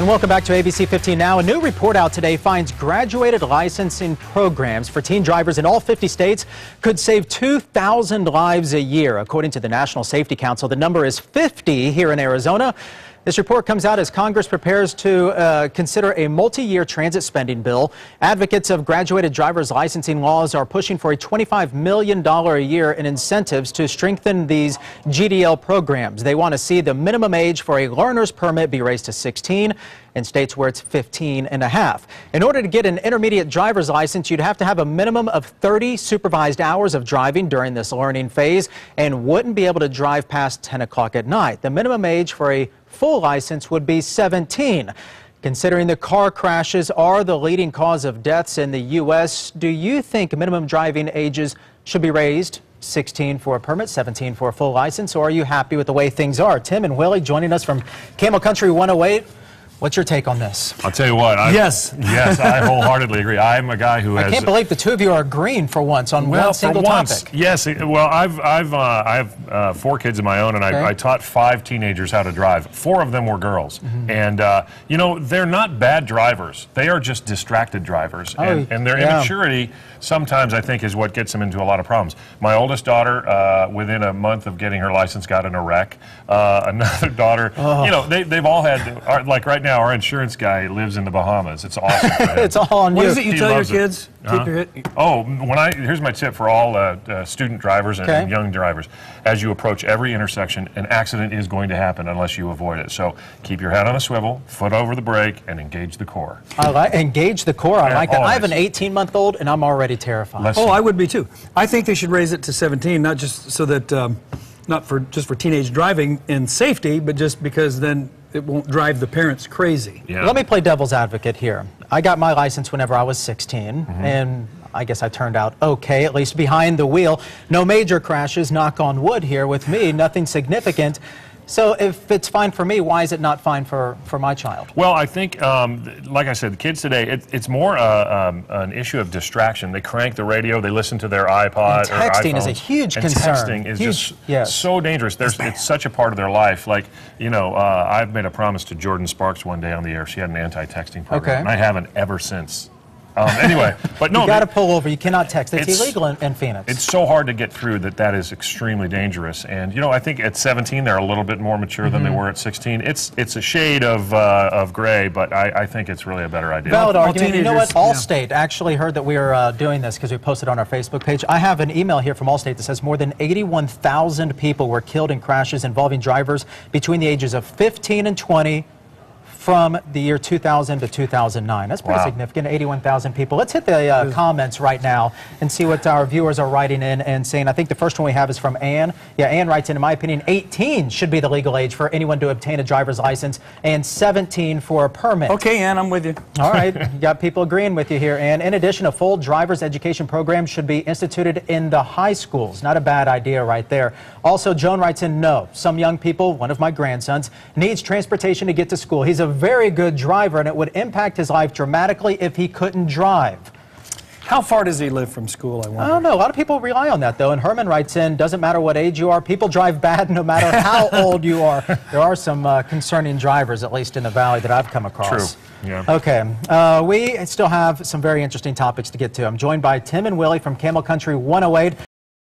And welcome back to ABC 15 Now. A new report out today finds graduated licensing programs for teen drivers in all 50 states could save 2,000 lives a year. According to the National Safety Council, the number is 50 here in Arizona. This report comes out as Congress prepares to consider a multi-year transit spending bill. Advocates of graduated driver's licensing laws are pushing for a $25 million a year in incentives to strengthen these GDL programs. They want to see the minimum age for a learner's permit be raised to 16 in states where it's 15 and a half. In order to get an intermediate driver's license, you'd have to have a minimum of 30 supervised hours of driving during this learning phase and wouldn't be able to drive past 10 o'clock at night. The minimum age for a full license would be 17. Considering the car crashes are the leading cause of deaths in the U.S., do you think minimum driving ages should be raised? 16 for a permit, 17 for a full license, or are you happy with the way things are? Tim and Willie joining us from Camel Country 108. What's your take on this? I'll tell you what. Yes, I wholeheartedly agree. I'm a guy who has. I can't believe the two of you are agreeing for once on one single topic. Yes. Well, I have 4 kids of my own, and I taught 5 teenagers how to drive. 4 of them were girls, and you know, they're not bad drivers. They are just distracted drivers, and their immaturity sometimes I think is what gets them into a lot of problems. My oldest daughter, within a month of getting her license, got in a wreck. Another daughter, you know, they've all had, like right now, our insurance guy lives in the Bahamas. It's awesome. It's all on you. What is it you tell your kids? Keep your here's my tip for all student drivers and young drivers. As you approach every intersection, an accident is going to happen unless you avoid it. So keep your head on a swivel, foot over the brake, and engage the core. Engage the core. I like that. I have an 18-month-old, and I'm already terrified. I would be too. I think they should raise it to 17, not just so that not just for teenage driving and safety, but just because then it won't drive the parents crazy. Yeah. Let me play devil's advocate here. I got my license whenever I was 16, and I guess I turned out okay, at least behind the wheel. No major crashes, knock on wood here with me, nothing significant. So if it's fine for me, why is it not fine for my child? Well, I think, like I said, the kids today, it's more an issue of distraction. They crank the radio, they listen to their iPod and texting is a huge concern. Texting is just so dangerous. It's such a part of their life. Like, you know, I've made a promise to Jordan Sparks one day on the air. She had an anti-texting program, and I haven't ever since. Anyway, but no, you got to pull over. You cannot text. It's illegal in Phoenix. It's so hard to get through that is extremely dangerous. And you know, I think at 17 they're a little bit more mature than they were at 16. It's a shade of gray, but I think it's really a better idea. Valid argument. You know what? Allstate actually heard that we were doing this because we posted on our Facebook page. I have an email here from Allstate that says more than 81,000 people were killed in crashes involving drivers between the ages of 15 and 20. From the year 2000 to 2009. That's pretty significant, 81,000 people. Let's hit the comments right now and see what our viewers are writing in and saying. I think the first one we have is from Ann. Yeah, Ann writes in my opinion, 18 should be the legal age for anyone to obtain a driver's license and 17 for a permit. Okay, Ann, I'm with you. All right, you got people agreeing with you here, Ann. In addition, a full driver's education program should be instituted in the high schools. Not a bad idea right there. Also, Joan writes in, no. Some young people, one of my grandsons, needs transportation to get to school. He's a very good driver, and it would impact his life dramatically if he couldn't drive. How far does he live from school, I wonder? I don't know. A lot of people rely on that, though. And Herman writes in, doesn't matter what age you are, people drive bad no matter how old you are. There are some concerning drivers, at least in the valley, that I've come across. True. Yeah. Okay. We still have some very interesting topics to get to. I'm joined by Tim and Willie from Camel Country 108.